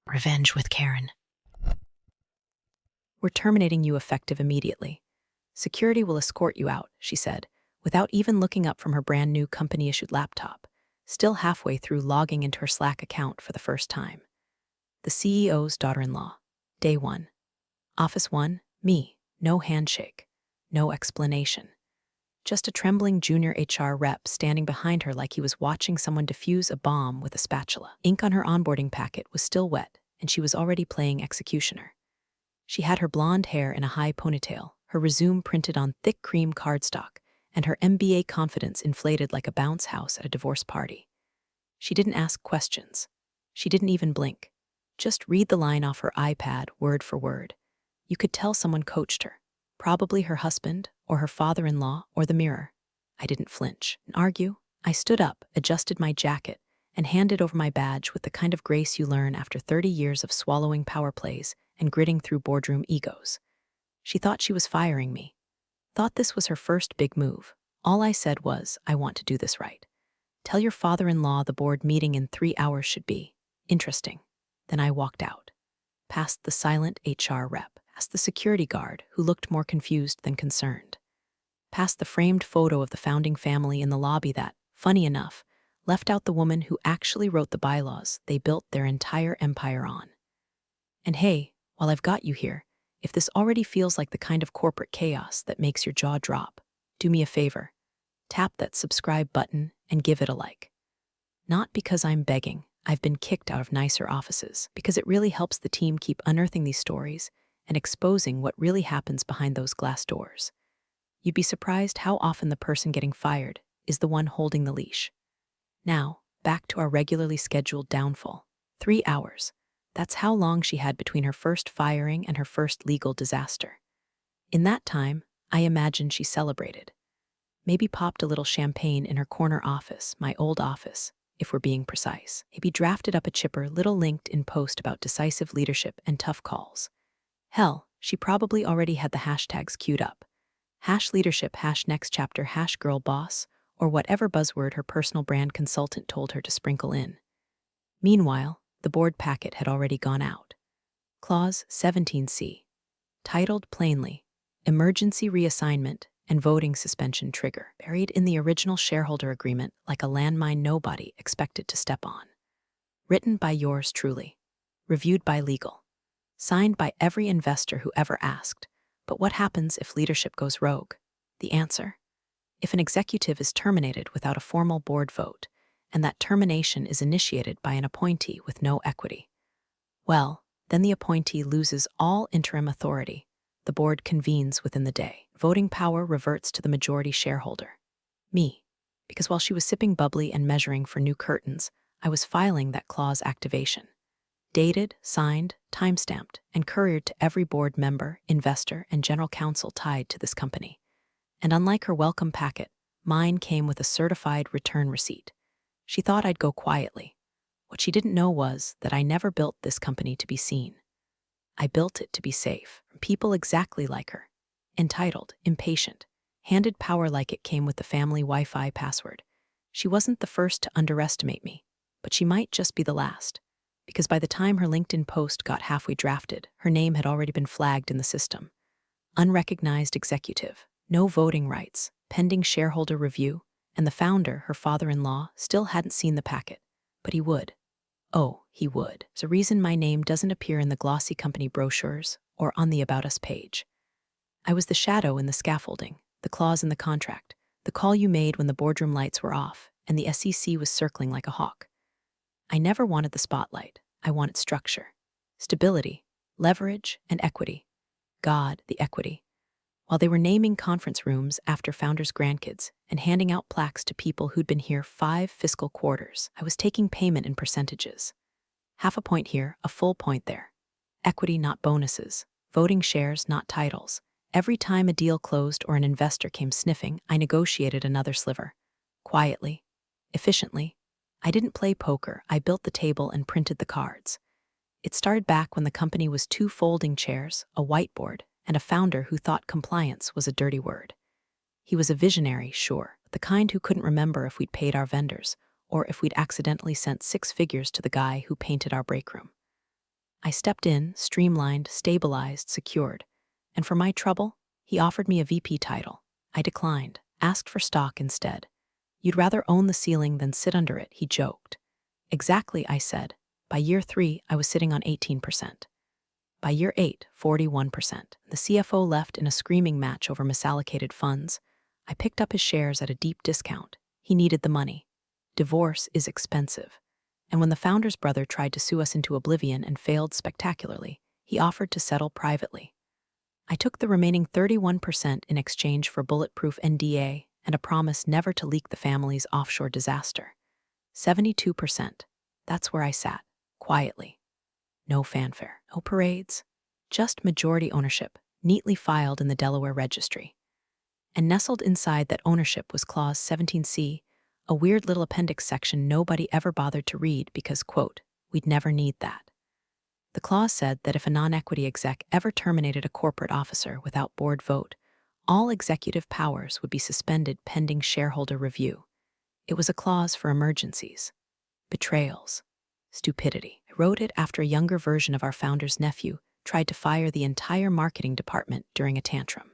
Revenge with Karen. We're terminating you effective immediately. Security will escort you out, she said, without even looking up from her brand new company-issued laptop, still halfway through logging into her Slack account for the first time. The CEO's daughter-in-law. Day 1. Office 1, me. No handshake. No explanation. Just a trembling junior HR rep standing behind her like he was watching someone defuse a bomb with a spatula. Ink on her onboarding packet was still wet, and she was already playing executioner. She had her blonde hair in a high ponytail, her resume printed on thick cream cardstock, and her MBA confidence inflated like a bounce house at a divorce party. She didn't ask questions. She didn't even blink. Just read the line off her iPad word for word. You could tell someone coached her. Probably her husband, or her father-in-law, or the mirror. I didn't flinch and argue. I stood up, adjusted my jacket, and handed over my badge with the kind of grace you learn after 30 years of swallowing power plays and gritting through boardroom egos. She thought she was firing me. Thought this was her first big move. All I said was, I want to do this right. Tell your father-in-law the board meeting in 3 hours should be interesting. Then I walked out. Past the silent HR rep. Past the security guard, who looked more confused than concerned. Past the framed photo of the founding family in the lobby that, funny enough, left out the woman who actually wrote the bylaws they built their entire empire on. And hey, while I've got you here, if this already feels like the kind of corporate chaos that makes your jaw drop, do me a favor. Tap that subscribe button and give it a like. Not because I'm begging, I've been kicked out of nicer offices, because it really helps the team keep unearthing these stories and exposing what really happens behind those glass doors. You'd be surprised how often the person getting fired is the one holding the leash. Now, back to our regularly scheduled downfall. 3 hours. That's how long she had between her first firing and her first legal disaster. In that time, I imagine she celebrated. Maybe popped a little champagne in her corner office, my old office, if we're being precise. Maybe drafted up a chipper little LinkedIn post about decisive leadership and tough calls. Hell, she probably already had the hashtags queued up. #leadership, #next chapter, #girlboss, or whatever buzzword her personal brand consultant told her to sprinkle in. Meanwhile, the board packet had already gone out. Clause 17C. Titled plainly, Emergency Reassignment and Voting Suspension Trigger, buried in the original shareholder agreement like a landmine nobody expected to step on. Written by yours truly. Reviewed by legal. Signed by every investor who ever asked, but what happens if leadership goes rogue? The answer? If an executive is terminated without a formal board vote, and that termination is initiated by an appointee with no equity, well, then the appointee loses all interim authority. The board convenes within the day. Voting power reverts to the majority shareholder. Me. Because while she was sipping bubbly and measuring for new curtains, I was filing that clause activation. Dated, signed, timestamped, and couriered to every board member, investor, and general counsel tied to this company. And unlike her welcome packet, mine came with a certified return receipt. She thought I'd go quietly. What she didn't know was that I never built this company to be seen. I built it to be safe, from people exactly like her. Entitled, impatient, handed power like it came with the family Wi-Fi password. She wasn't the first to underestimate me, but she might just be the last. Because by the time her LinkedIn post got halfway drafted, her name had already been flagged in the system. Unrecognized executive, no voting rights, pending shareholder review, and the founder, her father-in-law, still hadn't seen the packet. But he would. Oh, he would. There's a reason my name doesn't appear in the glossy company brochures or on the About Us page. I was the shadow in the scaffolding, the clause in the contract, the call you made when the boardroom lights were off and the SEC was circling like a hawk. I never wanted the spotlight. I wanted structure, stability, leverage, and equity. God, the equity. While they were naming conference rooms after founders' grandkids and handing out plaques to people who'd been here 5 fiscal quarters, I was taking payment in percentages. Half a point here, a full point there. Equity, not bonuses. Voting shares, not titles. Every time a deal closed or an investor came sniffing, I negotiated another sliver. Quietly. Efficiently. I didn't play poker, I built the table and printed the cards. It started back when the company was 2 folding chairs, a whiteboard, and a founder who thought compliance was a dirty word. He was a visionary, sure, the kind who couldn't remember if we'd paid our vendors, or if we'd accidentally sent 6 figures to the guy who painted our break room. I stepped in, streamlined, stabilized, secured. And for my trouble, he offered me a VP title. I declined, asked for stock instead. You'd rather own the ceiling than sit under it, he joked. Exactly, I said. By year 3, I was sitting on 18%. By year 8, 41%. The CFO left in a screaming match over misallocated funds. I picked up his shares at a deep discount. He needed the money. Divorce is expensive. And when the founder's brother tried to sue us into oblivion and failed spectacularly, he offered to settle privately. I took the remaining 31% in exchange for bulletproof NDA and a promise never to leak the family's offshore disaster. 72%. That's where I sat, quietly. No fanfare, no parades, just majority ownership, neatly filed in the Delaware Registry. And nestled inside that ownership was Clause 17C, a weird little appendix section nobody ever bothered to read because, quote, we'd never need that. The clause said that if a non-equity exec ever terminated a corporate officer without board vote, all executive powers would be suspended pending shareholder review. It was a clause for emergencies, betrayals, stupidity. I wrote it after a younger version of our founder's nephew tried to fire the entire marketing department during a tantrum.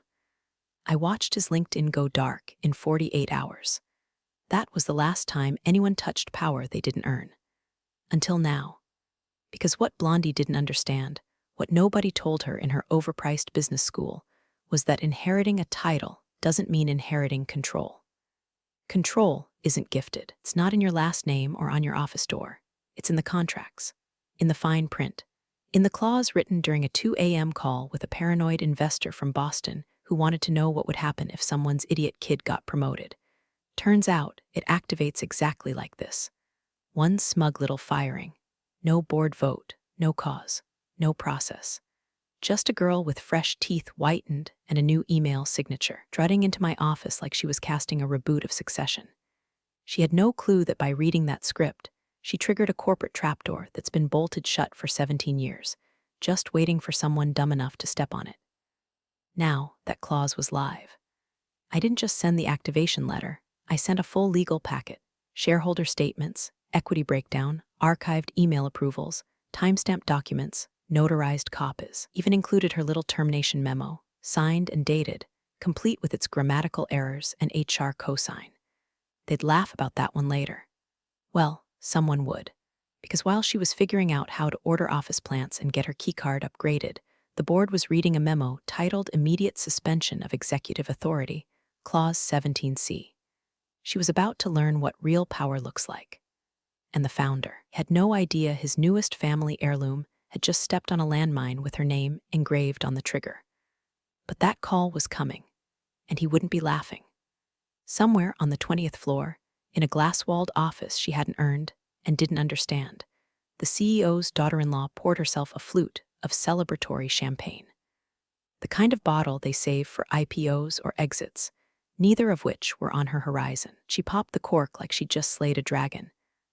I watched his LinkedIn go dark in 48 hours. That was the last time anyone touched power they didn't earn. Until now. Because what Blondie didn't understand, what nobody told her in her overpriced business school, was that inheriting a title doesn't mean inheriting control. Control isn't gifted. It's not in your last name or on your office door. It's in the contracts, in the fine print, in the clause written during a 2 a.m. call with a paranoid investor from Boston who wanted to know what would happen if someone's idiot kid got promoted. Turns out, it activates exactly like this. One smug little firing. No board vote, no cause, no process. Just a girl with fresh teeth whitened and a new email signature, strutting into my office like she was casting a reboot of Succession. She had no clue that by reading that script, she triggered a corporate trapdoor that's been bolted shut for 17 years, just waiting for someone dumb enough to step on it. Now, that clause was live. I didn't just send the activation letter, I sent a full legal packet, shareholder statements, equity breakdown, archived email approvals, timestamped documents, notarized copies, even included her little termination memo, signed and dated, complete with its grammatical errors and HR cosign. They'd laugh about that one later. Well, someone would. Because while she was figuring out how to order office plants and get her keycard upgraded, the board was reading a memo titled Immediate Suspension of Executive Authority, Clause 17C. She was about to learn what real power looks like. And the founder had no idea his newest family heirloom had just stepped on a landmine with her name engraved on the trigger. But that call was coming, and he wouldn't be laughing. Somewhere on the 20th floor, in a glass-walled office she hadn't earned and didn't understand, the CEO's daughter-in-law poured herself a flute of celebratory champagne. The kind of bottle they save for IPOs or exits, neither of which were on her horizon. She popped the cork like she'd just slayed a dragon,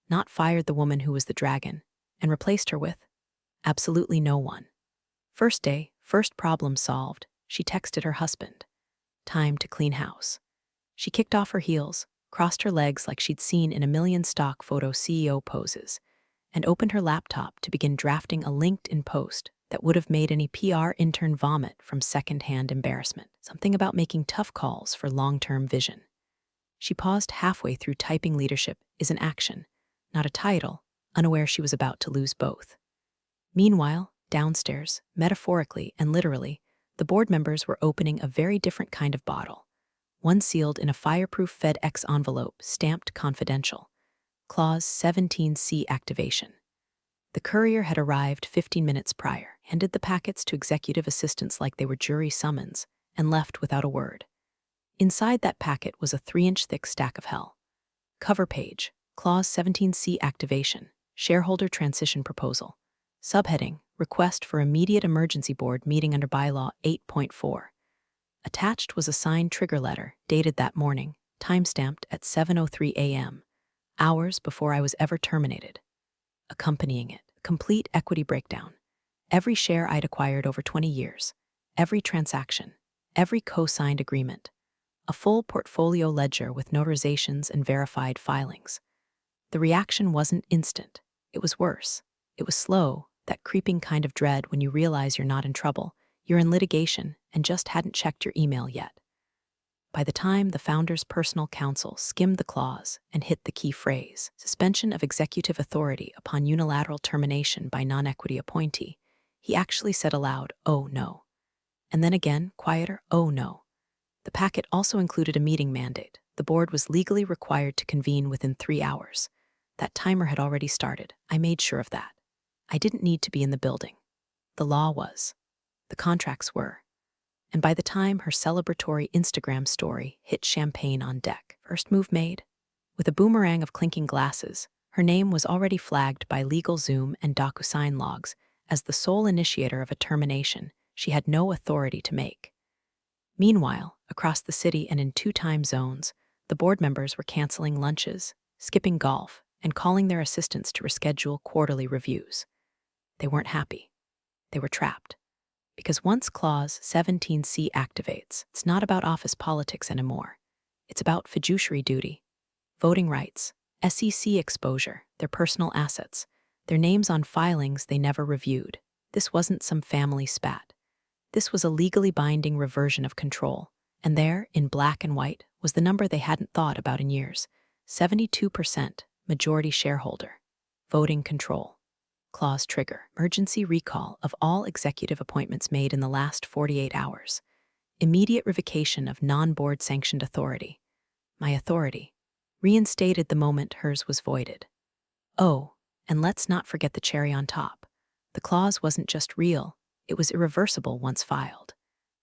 not fired the woman who was the dragon, and replaced her with absolutely no one. First day, first problem solved, she texted her husband. Time to clean house. She kicked off her heels, crossed her legs like she'd seen in a million stock photo CEO poses, and opened her laptop to begin drafting a LinkedIn post that would have made any PR intern vomit from second-hand embarrassment. Something about making tough calls for long-term vision. She paused halfway through typing leadership is an action, not a title, unaware she was about to lose both. Meanwhile, downstairs, metaphorically and literally, the board members were opening a very different kind of bottle, one sealed in a fireproof FedEx envelope stamped confidential. Clause 17C activation. The courier had arrived 15 minutes prior, handed the packets to executive assistants like they were jury summons, and left without a word. Inside that packet was a 3-inch thick stack of hell. Cover page, Clause 17C activation, shareholder transition proposal. Subheading, request for immediate emergency board meeting under bylaw 8.4. Attached was a signed trigger letter, dated that morning, timestamped at 7:03 a.m., hours before I was ever terminated. Accompanying it, complete equity breakdown. Every share I'd acquired over 20 years, every transaction, every co-signed agreement. A full portfolio ledger with notarizations and verified filings. The reaction wasn't instant. It was worse. It was slow, That creeping kind of dread when you realize you're not in trouble, you're in litigation, and just hadn't checked your email yet. By the time the founder's personal counsel skimmed the clause and hit the key phrase, suspension of executive authority upon unilateral termination by non-equity appointee, he actually said aloud, "Oh no." And then again, quieter, "Oh no." The packet also included a meeting mandate. The board was legally required to convene within 3 hours. That timer had already started. I made sure of that. I didn't need to be in the building. The law was. The contracts were. And by the time her celebratory Instagram story hit champagne on deck, first move made. With a boomerang of clinking glasses, her name was already flagged by LegalZoom and DocuSign logs as the sole initiator of a termination she had no authority to make. Meanwhile, across the city and in 2 time zones, the board members were canceling lunches, skipping golf, and calling their assistants to reschedule quarterly reviews. They weren't happy. They were trapped. Because once Clause 17C activates, it's not about office politics anymore. It's about fiduciary duty, voting rights, SEC exposure, their personal assets, their names on filings they never reviewed. This wasn't some family spat. This was a legally binding reversion of control. And there, in black and white, was the number they hadn't thought about in years. 72% majority shareholder. Voting control. Clause trigger. Emergency recall of all executive appointments made in the last 48 hours. Immediate revocation of non-board sanctioned authority. My authority. Reinstated the moment hers was voided. Oh, and let's not forget the cherry on top. The clause wasn't just real, it was irreversible once filed.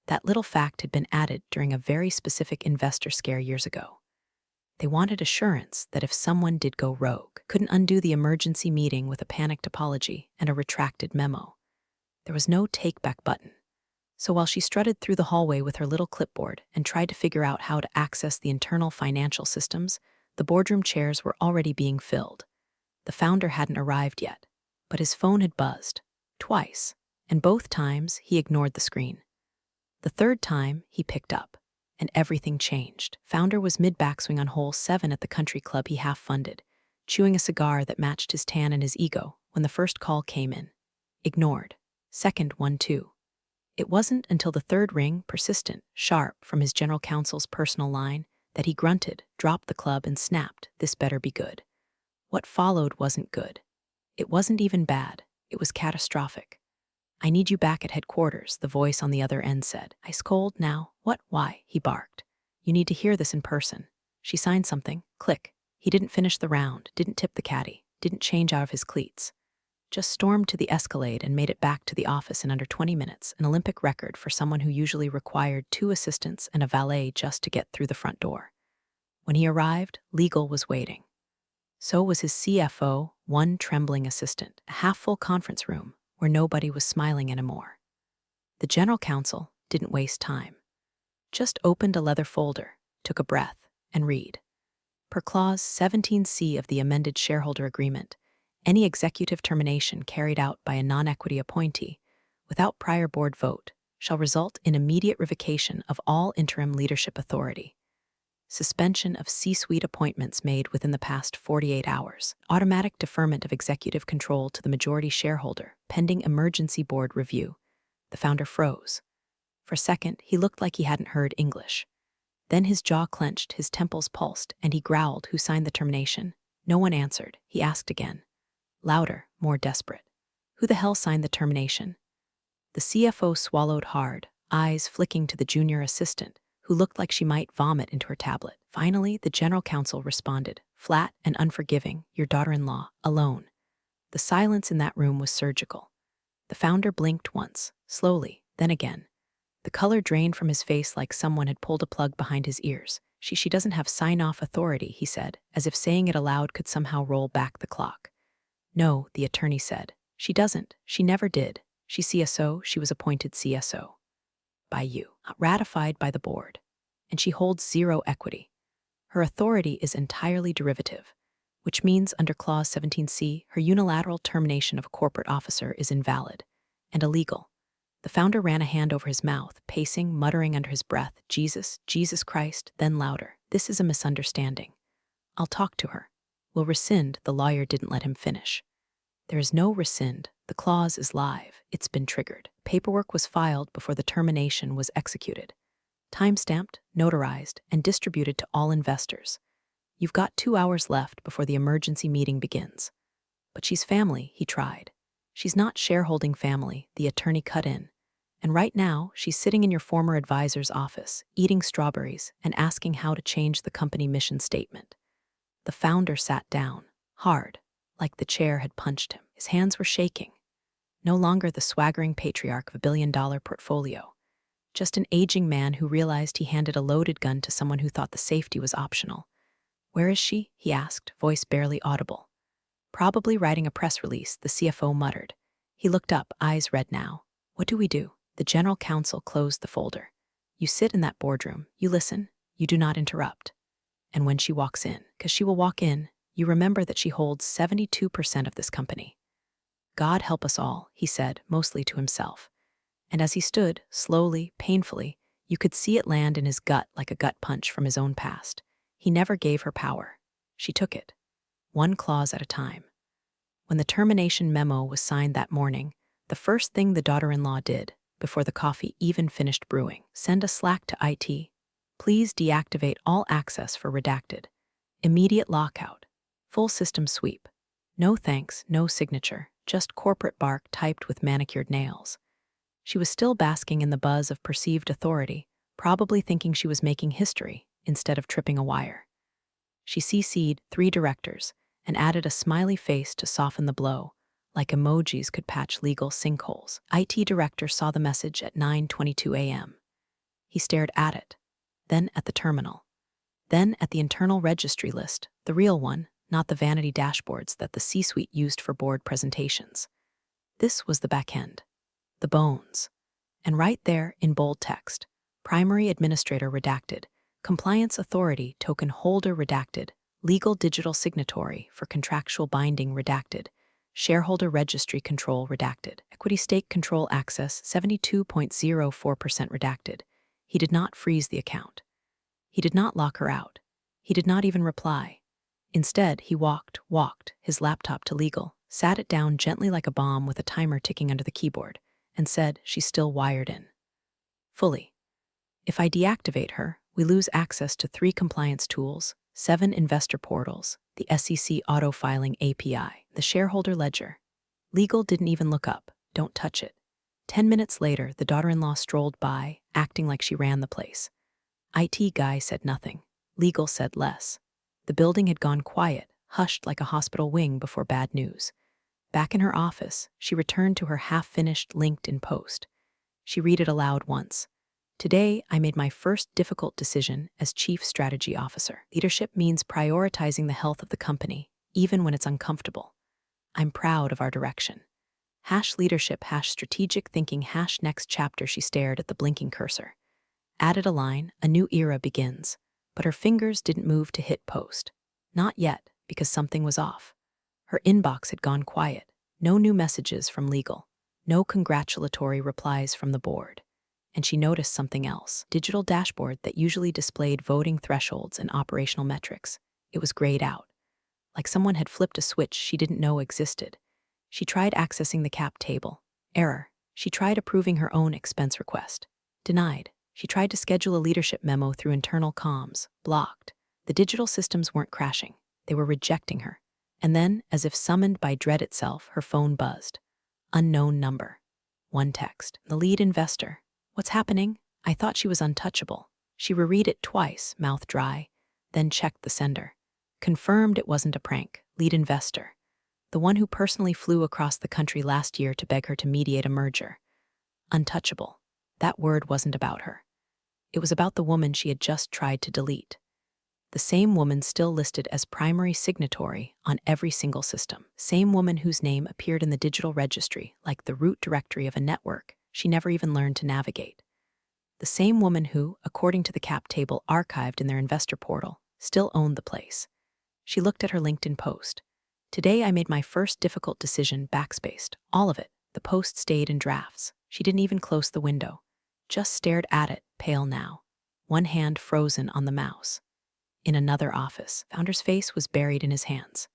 That little fact had been added during a very specific investor scare years ago. They wanted assurance that if someone did go rogue, couldn't undo the emergency meeting with a panicked apology and a retracted memo. There was no take-back button. So while she strutted through the hallway with her little clipboard and tried to figure out how to access the internal financial systems, the boardroom chairs were already being filled. The founder hadn't arrived yet, but his phone had buzzed. Twice, and both times he ignored the screen. The third time he picked up. And everything changed. Founder was mid-backswing on hole 7 at the country club he half-funded, chewing a cigar that matched his tan and his ego when the first call came in. Ignored. Second one too. It wasn't until the third ring, persistent, sharp, from his general counsel's personal line, that he grunted, dropped the club, and snapped, "This better be good." What followed wasn't good. It wasn't even bad. It was catastrophic. "I need you back at headquarters," the voice on the other end said. "Ice cold now." "What? Why?" he barked. "You need to hear this in person." She signed something. Click. He didn't finish the round, didn't tip the caddy, didn't change out of his cleats. Just stormed to the Escalade and made it back to the office in under 20 minutes, an Olympic record for someone who usually required 2 assistants and a valet just to get through the front door. When he arrived, legal was waiting. So was his CFO, one trembling assistant, a half-full conference room where nobody was smiling anymore. The general counsel didn't waste time. Just opened a leather folder, took a breath, and read. Per Clause 17C of the amended shareholder agreement, any executive termination carried out by a non-equity appointee, without prior board vote, shall result in immediate revocation of all interim leadership authority. Suspension of C-suite appointments made within the past 48 hours. Automatic deferment of executive control to the majority shareholder, pending emergency board review. The founder froze. For a second, he looked like he hadn't heard English. Then his jaw clenched, his temples pulsed, and he growled, "Who signed the termination?" No one answered. He asked again. Louder, more desperate. "Who the hell signed the termination?" The CFO swallowed hard, eyes flicking to the junior assistant, who looked like she might vomit into her tablet. Finally, the general counsel responded, flat and unforgiving, "Your daughter-in-law, alone." The silence in that room was surgical. The founder blinked once, slowly, then again. The color drained from his face like someone had pulled a plug behind his ears. She doesn't have sign-off authority," he said, as if saying it aloud could somehow roll back the clock. "No," the attorney said. "She doesn't. She never did. She's CSO. She was appointed CSO. By you, ratified by the board. And she holds 0 equity. Her authority is entirely derivative, which means under Clause 17C, her unilateral termination of a corporate officer is invalid and illegal." The founder ran a hand over his mouth, pacing, muttering under his breath, "Jesus, Jesus Christ," then louder, "This is a misunderstanding. I'll talk to her. Will rescind," the lawyer didn't let him finish. "There is no rescind," The clause is live. It's been triggered. Paperwork was filed before the termination was executed. Time-stamped, notarized, and distributed to all investors. You've got 2 hours left before the emergency meeting begins. But she's family, he tried. She's not shareholding family, the attorney cut in. And right now, she's sitting in your former advisor's office, eating strawberries and asking how to change the company mission statement. The founder sat down, hard, like the chair had punched him. His hands were shaking. No longer the swaggering patriarch of a billion-dollar portfolio. Just an aging man who realized he handed a loaded gun to someone who thought the safety was optional. "Where is she?" he asked, voice barely audible. "Probably writing a press release," the CFO muttered. He looked up, eyes red now. "What do we do?" The general counsel closed the folder. "You sit in that boardroom, you listen, you do not interrupt. And when she walks in, because she will walk in, you remember that she holds 72% of this company." "God help us all," he said, mostly to himself. And as he stood, slowly, painfully, you could see it land in his gut like a gut punch from his own past. He never gave her power. She took it, one clause at a time. When the termination memo was signed that morning, the first thing the daughter-in-law did, before the coffee even finished brewing, send a Slack to IT. "Please deactivate all access for redacted. Immediate lockout. Full system sweep. No thanks, no signature, just corporate bark typed with manicured nails." She was still basking in the buzz of perceived authority, probably thinking she was making history instead of tripping a wire. She CC'd 3 directors and added a smiley face to soften the blow, like emojis could patch legal sinkholes. IT director saw the message at 9:22 a.m. He stared at it, then at the terminal, then at the internal registry list, the real one, not the vanity dashboards that the C-suite used for board presentations. This was the back end, the bones. And right there, in bold text, primary administrator redacted, compliance authority token holder redacted, legal digital signatory for contractual binding redacted, shareholder registry control redacted, equity stake control access 72.04% redacted. He did not freeze the account. He did not lock her out. He did not even reply. Instead, he walked, his laptop to legal, sat it down gently like a bomb with a timer ticking under the keyboard, and said she's still wired in. Fully. "If I deactivate her, we lose access to 3 compliance tools, 7 investor portals, the SEC auto-filing API, the shareholder ledger." Legal didn't even look up. Don't touch it. 10 minutes later, the daughter-in-law strolled by, acting like she ran the place. IT guy said nothing. Legal said less. The building had gone quiet, hushed like a hospital wing before bad news. Back in her office, she returned to her half-finished LinkedIn post. She read it aloud once. "Today, I made my first difficult decision as Chief Strategy Officer. Leadership means prioritizing the health of the company, even when it's uncomfortable. I'm proud of our direction. #leadership, #strategic thinking, #next chapter." She stared at the blinking cursor. Added a line, "A new era begins." But her fingers didn't move to hit post. Not yet, because something was off. Her inbox had gone quiet. No new messages from legal. No congratulatory replies from the board. And she noticed something else. Digital dashboard that usually displayed voting thresholds and operational metrics. It was grayed out. Like someone had flipped a switch she didn't know existed. She tried accessing the cap table. Error. She tried approving her own expense request. Denied. She tried to schedule a leadership memo through internal comms. Blocked. The digital systems weren't crashing. They were rejecting her. And then, as if summoned by dread itself, her phone buzzed. Unknown number. One text. "The lead investor. What's happening?" I thought she was untouchable. She reread it twice, mouth dry, then checked the sender. Confirmed it wasn't a prank. Lead investor. The one who personally flew across the country last year to beg her to mediate a merger. Untouchable. That word wasn't about her. It was about the woman she had just tried to delete. The same woman still listed as primary signatory on every single system. Same woman whose name appeared in the digital registry like the root directory of a network she never even learned to navigate. The same woman who, according to the cap table archived in their investor portal, still owned the place. She looked at her LinkedIn post. "Today I made my first difficult decision," backspaced. All of it. The post stayed in drafts. She didn't even close the window. Just stared at it, pale now. One hand frozen on the mouse. In another office, founder's face was buried in his hands.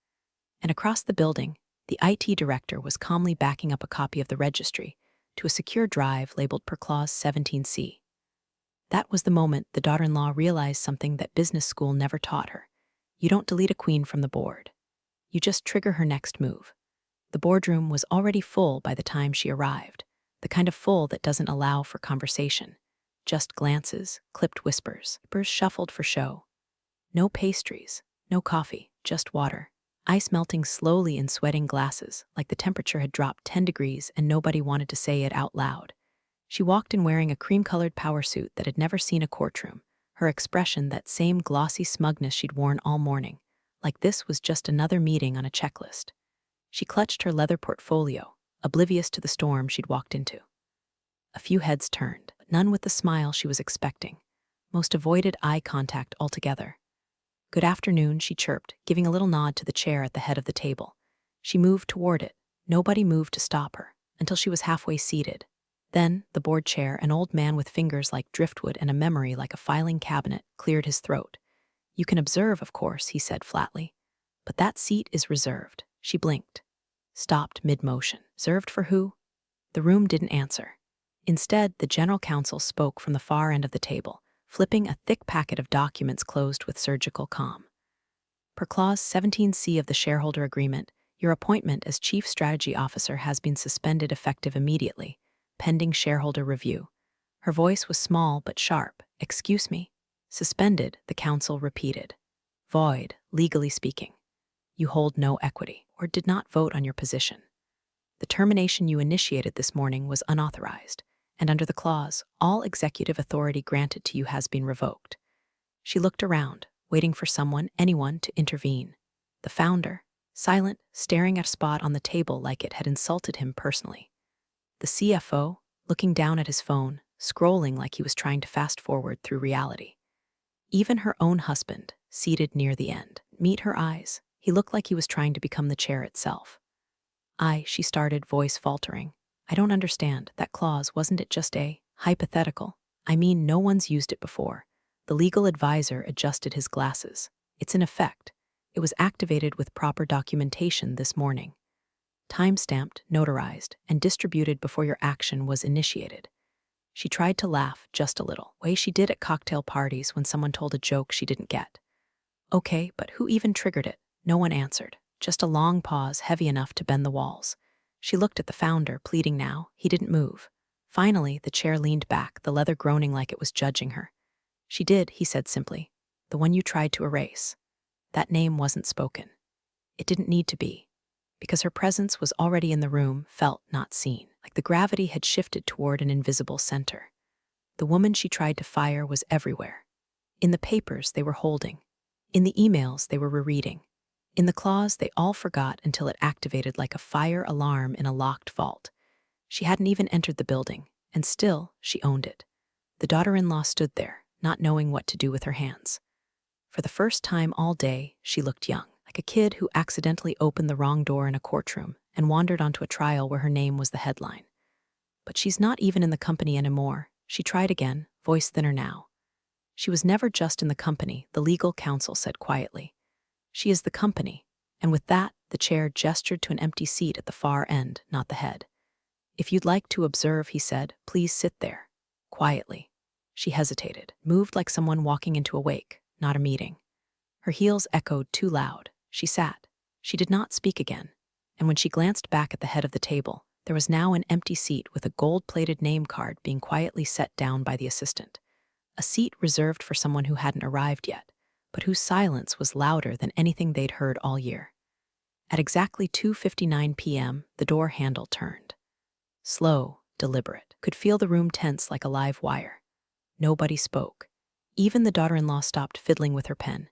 And across the building, The IT director was calmly backing up a copy of the registry to a secure drive labeled per clause 17C. That was the moment the daughter-in-law realized something that business school never taught her. You don't delete a queen from the board. You just trigger her next move. The boardroom was already full by the time she arrived, the kind of full that doesn't allow for conversation. Just glances, clipped whispers, whispers shuffled for show. No pastries, no coffee, just water. Ice melting slowly in sweating glasses, like the temperature had dropped 10 degrees and nobody wanted to say it out loud. She walked in wearing a cream-colored power suit that had never seen a courtroom, her expression that same glossy smugness she'd worn all morning, like this was just another meeting on a checklist. She clutched her leather portfolio, oblivious to the storm she'd walked into. A few heads turned, but none with the smile she was expecting. Most avoided eye contact altogether. "Good afternoon," she chirped, giving a little nod to the chair at the head of the table. She moved toward it. Nobody moved to stop her, until she was halfway seated. Then, the board chair, an old man with fingers like driftwood and a memory like a filing cabinet, cleared his throat. "You can observe, of course," he said flatly. "But that seat is reserved." She blinked. Stopped mid-motion. Reserved for who? The room didn't answer. Instead, the general counsel spoke from the far end of the table, flipping a thick packet of documents closed with surgical calm. "Per clause 17C of the shareholder agreement, your appointment as chief strategy officer has been suspended effective immediately, pending shareholder review." Her voice was small but sharp. "Excuse me?" "Suspended," the counsel repeated. "Void, legally speaking. You hold no equity, or did not vote on your position. The termination you initiated this morning was unauthorized, and under the clause, all executive authority granted to you has been revoked." She looked around, waiting for someone, anyone, to intervene. The founder, silent, staring at a spot on the table like it had insulted him personally. The CFO, looking down at his phone, scrolling like he was trying to fast forward through reality. Even her own husband, seated near the end. Meet her eyes. He looked like he was trying to become the chair itself. She started, voice faltering. "I don't understand. That clause, wasn't it just a hypothetical? I mean, no one's used it before." The legal advisor adjusted his glasses. "It's in effect. It was activated with proper documentation this morning. Time-stamped, notarized, and distributed before your action was initiated." She tried to laugh, just a little, way she did at cocktail parties when someone told a joke she didn't get. "Okay, but who even triggered it?" No one answered. Just a long pause, heavy enough to bend the walls. She looked at the founder, pleading now. He didn't move. Finally, the chair leaned back, the leather groaning like it was judging her. "She did," he said simply. "The one you tried to erase." That name wasn't spoken. It didn't need to be, because her presence was already in the room, felt, not seen, like the gravity had shifted toward an invisible center. The woman she tried to fire was everywhere. In the papers they were holding. In the emails they were rereading. In the clause they all forgot until it activated like a fire alarm in a locked vault. She hadn't even entered the building, and still she owned it. The daughter-in-law stood there, not knowing what to do with her hands. For the first time all day, she looked young, like a kid who accidentally opened the wrong door in a courtroom and wandered onto a trial where her name was the headline. "But she's not even in the company anymore," she tried again, voice thinner now. "She was never just in the company," the legal counsel said quietly. "She is the company," and with that, the chair gestured to an empty seat at the far end, not the head. "If you'd like to observe," he said, "please sit there." Quietly. She hesitated, moved like someone walking into a wake, not a meeting. Her heels echoed too loud. She sat. She did not speak again, and when she glanced back at the head of the table, there was now an empty seat with a gold-plated name card being quietly set down by the assistant. A seat reserved for someone who hadn't arrived yet, but whose silence was louder than anything they'd heard all year. At exactly 2:59 p.m., the door handle turned. Slow, deliberate, could feel the room tense like a live wire. Nobody spoke. Even the daughter-in-law stopped fiddling with her pen.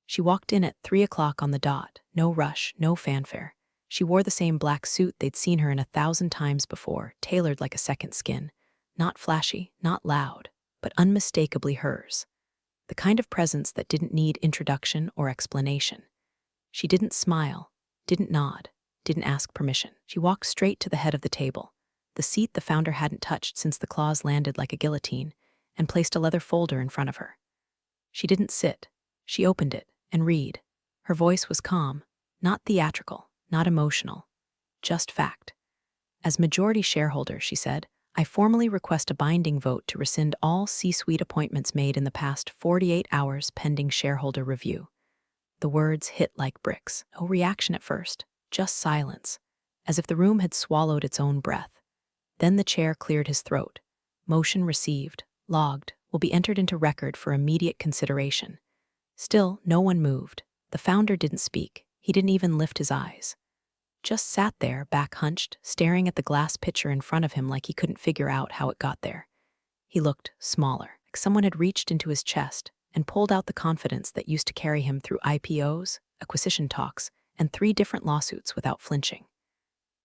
She walked in at 3 o'clock on the dot, no rush, no fanfare. She wore the same black suit they'd seen her in 1,000 times before, tailored like a second skin. Not flashy, not loud, but unmistakably hers. The kind of presence that didn't need introduction or explanation. She didn't smile, didn't nod, didn't ask permission. She walked straight to the head of the table, the seat the founder hadn't touched since the claws landed like a guillotine, and placed a leather folder in front of her. She didn't sit. She opened it and read. Her voice was calm, not theatrical, not emotional, just fact. As majority shareholder, she said, I formally request a binding vote to rescind all C-suite appointments made in the past 48 hours pending shareholder review. The words hit like bricks. No reaction at first, just silence, as if the room had swallowed its own breath. Then the chair cleared his throat. Motion received, logged, will be entered into record for immediate consideration. Still, no one moved. The founder didn't speak. He didn't even lift his eyes. Just sat there, back hunched, staring at the glass pitcher in front of him like he couldn't figure out how it got there. He looked smaller, like someone had reached into his chest and pulled out the confidence that used to carry him through IPOs, acquisition talks, and 3 different lawsuits without flinching.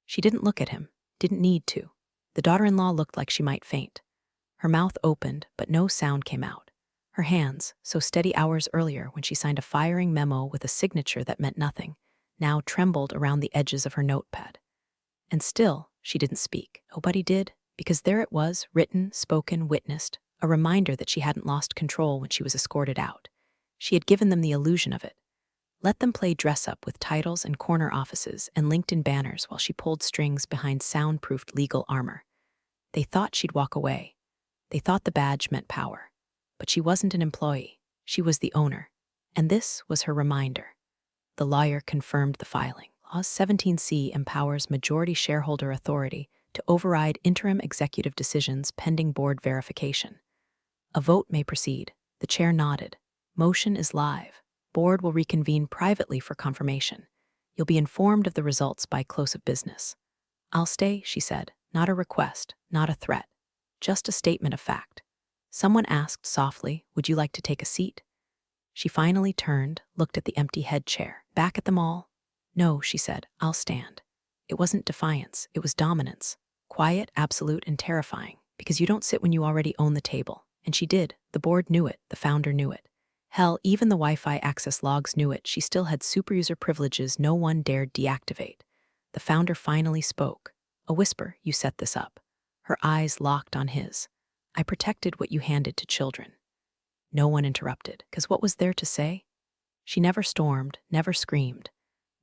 She didn't look at him, didn't need to. The daughter-in-law looked like she might faint. Her mouth opened, but no sound came out. Her hands, so steady hours earlier when she signed a firing memo with a signature that meant nothing, now trembled around the edges of her notepad. And still, she didn't speak. Nobody did, because there it was, written, spoken, witnessed, a reminder that she hadn't lost control when she was escorted out. She had given them the illusion of it. Let them play dress-up with titles and corner offices and LinkedIn banners while she pulled strings behind soundproofed legal armor. They thought she'd walk away. They thought the badge meant power. But she wasn't an employee. She was the owner. And this was her reminder. The lawyer confirmed the filing. Clause 17C empowers majority shareholder authority to override interim executive decisions pending board verification. A vote may proceed. The chair nodded. Motion is live. Board will reconvene privately for confirmation. You'll be informed of the results by close of business. I'll stay, she said. Not a request, not a threat. Just a statement of fact. Someone asked softly, would you like to take a seat? She finally turned, looked at the empty head chair. Back at them all? No, she said, I'll stand. It wasn't defiance, it was dominance. Quiet, absolute, and terrifying, because you don't sit when you already own the table. And she did. The board knew it, the founder knew it. Hell, even the Wi-Fi access logs knew it. She still had superuser privileges no one dared deactivate. The founder finally spoke. A whisper, you set this up. Her eyes locked on his. I protected what you handed to children. No one interrupted, because what was there to say? She never stormed, never screamed,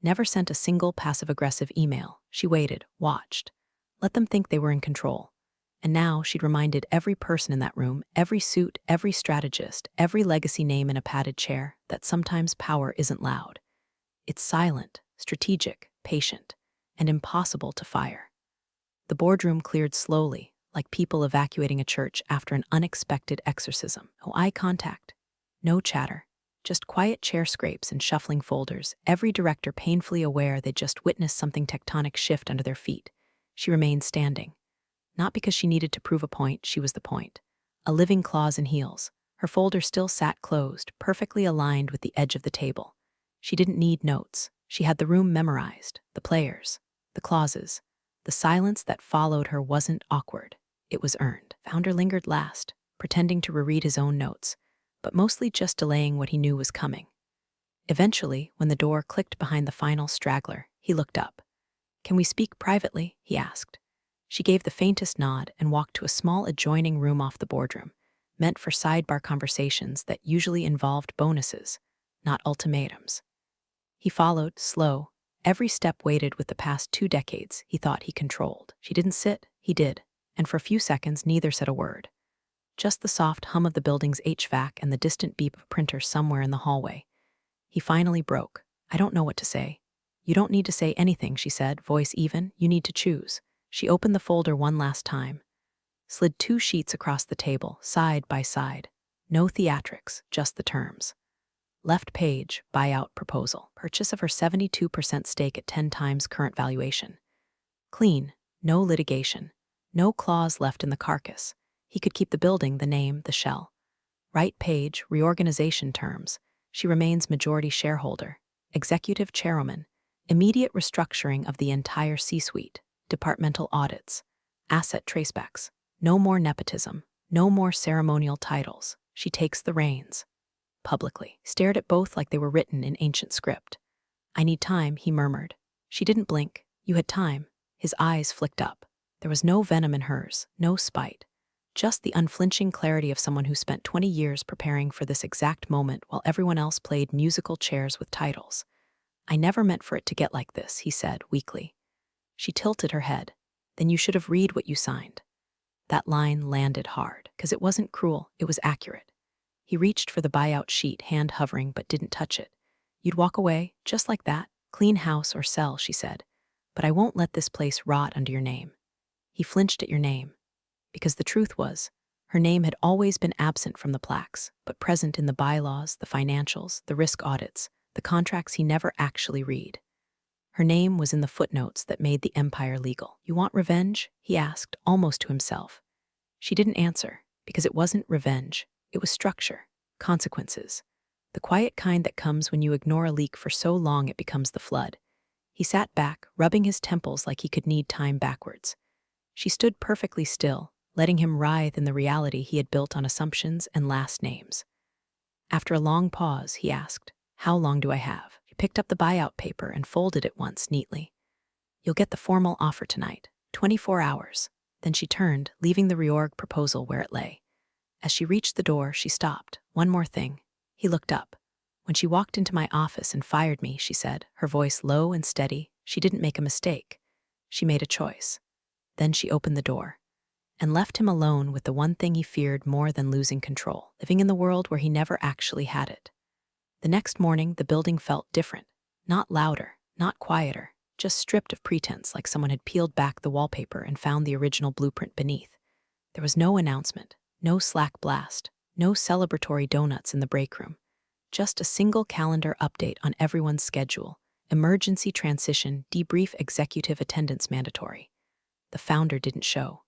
never sent a single passive-aggressive email. She waited, watched, let them think they were in control. And now she'd reminded every person in that room, every suit, every strategist, every legacy name in a padded chair, that sometimes power isn't loud. It's silent, strategic, patient, and impossible to fire. The boardroom cleared slowly, like people evacuating a church after an unexpected exorcism. No eye contact, no chatter, just quiet chair scrapes and shuffling folders, every director painfully aware they'd just witnessed something tectonic shift under their feet. She remained standing. Not because she needed to prove a point, she was the point. A living claws and heels. Her folder still sat closed, perfectly aligned with the edge of the table. She didn't need notes. She had the room memorized, the players, the clauses. The silence that followed her wasn't awkward. It was earned. Founder lingered last, pretending to reread his own notes, but mostly just delaying what he knew was coming. Eventually, when the door clicked behind the final straggler, he looked up. Can we speak privately? He asked. She gave the faintest nod and walked to a small adjoining room off the boardroom, meant for sidebar conversations that usually involved bonuses, not ultimatums. He followed, slow, every step weighted with the past 2 decades he thought he controlled. She didn't sit, he did, and for a few seconds neither said a word. Just the soft hum of the building's HVAC and the distant beep of a printer somewhere in the hallway. He finally broke. I don't know what to say. You don't need to say anything, she said, voice even. You need to choose. She opened the folder one last time, slid 2 sheets across the table, side by side. No theatrics, just the terms. Left page, buyout proposal. Purchase of her 72% stake at 10 times current valuation. Clean, no litigation. No clause left in the carcass. He could keep the building, the name, the shell. Right page, reorganization terms. She remains majority shareholder, executive chairwoman, immediate restructuring of the entire C-suite, departmental audits, asset tracebacks. No more nepotism, no more ceremonial titles. She takes the reins. Publicly, stared at both like they were written in ancient script. I need time, he murmured. She didn't blink. You had time. His eyes flicked up. There was no venom in hers, no spite. Just the unflinching clarity of someone who spent 20 years preparing for this exact moment while everyone else played musical chairs with titles. I never meant for it to get like this, he said weakly. She tilted her head. Then you should have read what you signed. That line landed hard, because it wasn't cruel, it was accurate. He reached for the buyout sheet, hand hovering, but didn't touch it. You'd walk away, just like that, clean house or sell, she said. But I won't let this place rot under your name. He flinched at your name. Because the truth was, her name had always been absent from the plaques, but present in the bylaws, the financials, the risk audits, the contracts he never actually read. Her name was in the footnotes that made the empire legal. You want revenge? He asked, almost to himself. She didn't answer, because it wasn't revenge. It was structure, consequences. The quiet kind that comes when you ignore a leak for so long it becomes the flood. He sat back, rubbing his temples like he could knead time backwards. She stood perfectly still, letting him writhe in the reality he had built on assumptions and last names. After a long pause, he asked, "How long do I have?" She picked up the buyout paper and folded it once neatly. "You'll get the formal offer tonight, 24 hours. Then she turned, leaving the reorg proposal where it lay. As she reached the door, she stopped. "One more thing." He looked up. "When she walked into my office and fired me," she said, her voice low and steady, "she didn't make a mistake. She made a choice." Then she opened the door and left him alone with the one thing he feared more than losing control, living in the world where he never actually had it. The next morning, the building felt different. Not louder, not quieter, just stripped of pretense, like someone had peeled back the wallpaper and found the original blueprint beneath. There was no announcement, no Slack blast, no celebratory donuts in the break room. Just a single calendar update on everyone's schedule, emergency transition, debrief, executive attendance mandatory. The founder didn't show.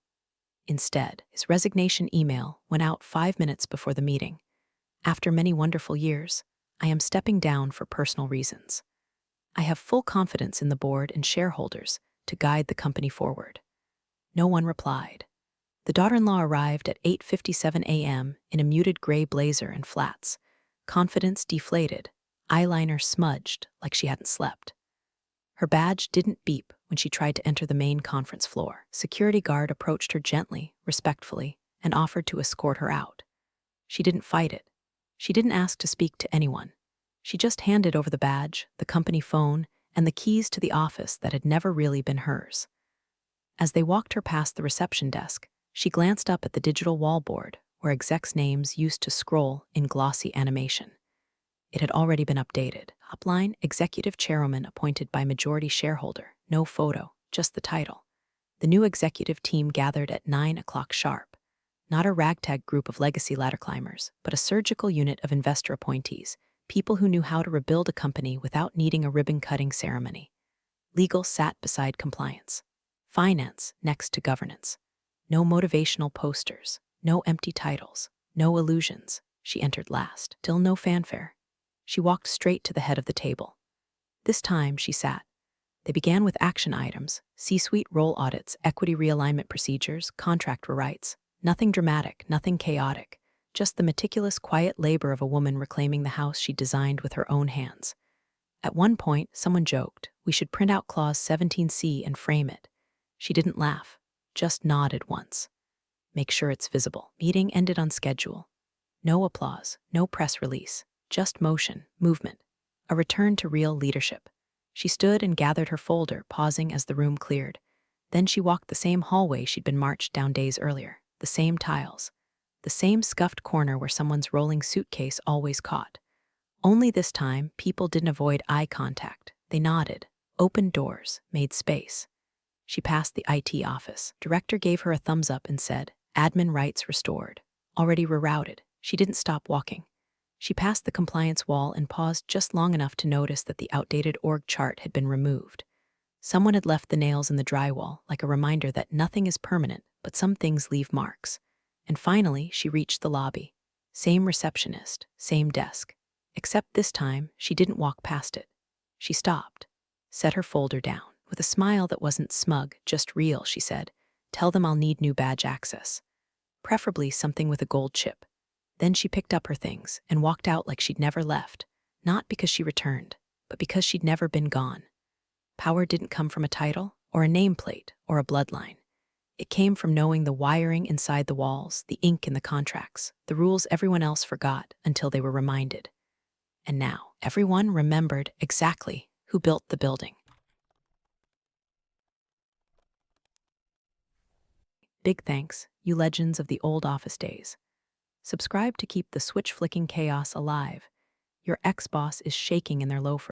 Instead, his resignation email went out 5 minutes before the meeting. "After many wonderful years, I am stepping down for personal reasons. I have full confidence in the board and shareholders to guide the company forward." No one replied. The daughter-in-law arrived at 8:57 a.m. in a muted gray blazer and flats, confidence deflated, eyeliner smudged like she hadn't slept. Her badge didn't beep when she tried to enter the main conference floor. Security guard approached her gently, respectfully, and offered to escort her out. She didn't fight it. She didn't ask to speak to anyone. She just handed over the badge, the company phone, and the keys to the office that had never really been hers. As they walked her past the reception desk, she glanced up at the digital wallboard where execs' names used to scroll in glossy animation. It had already been updated. Upline, executive chairwoman appointed by majority shareholder. No photo, just the title. The new executive team gathered at 9 o'clock sharp. Not a ragtag group of legacy ladder climbers, but a surgical unit of investor appointees, people who knew how to rebuild a company without needing a ribbon-cutting ceremony. Legal sat beside compliance. Finance next to governance. No motivational posters, no empty titles, no illusions. She entered last. Still no fanfare. She walked straight to the head of the table. This time, she sat. They began with action items, C-suite role audits, equity realignment procedures, contract rewrites. Nothing dramatic, nothing chaotic, just the meticulous, quiet labor of a woman reclaiming the house she designed with her own hands. At one point, someone joked, "We should print out Clause 17C and frame it." She didn't laugh, just nodded once. "Make sure it's visible." Meeting ended on schedule. No applause, no press release, just motion, movement, a return to real leadership. She stood and gathered her folder, pausing as the room cleared. Then she walked the same hallway she'd been marched down days earlier, the same tiles, the same scuffed corner where someone's rolling suitcase always caught. Only this time, people didn't avoid eye contact. They nodded, opened doors, made space. She passed the IT office. Director gave her a thumbs up and said, "Admin rights restored." Already rerouted. She didn't stop walking. She passed the compliance wall and paused just long enough to notice that the outdated org chart had been removed. Someone had left the nails in the drywall, like a reminder that nothing is permanent, but some things leave marks. And finally, she reached the lobby. Same receptionist, same desk. Except this time, she didn't walk past it. She stopped, set her folder down. With a smile that wasn't smug, just real, she said, "Tell them I'll need new badge access. Preferably something with a gold chip." Then she picked up her things and walked out like she'd never left, not because she returned, but because she'd never been gone. Power didn't come from a title, or a nameplate, or a bloodline. It came from knowing the wiring inside the walls, the ink in the contracts, the rules everyone else forgot until they were reminded. And now, everyone remembered exactly who built the building. Big thanks, you legends of the old office days. Subscribe to keep the switch flicking chaos alive. Your ex boss is shaking in their loafers.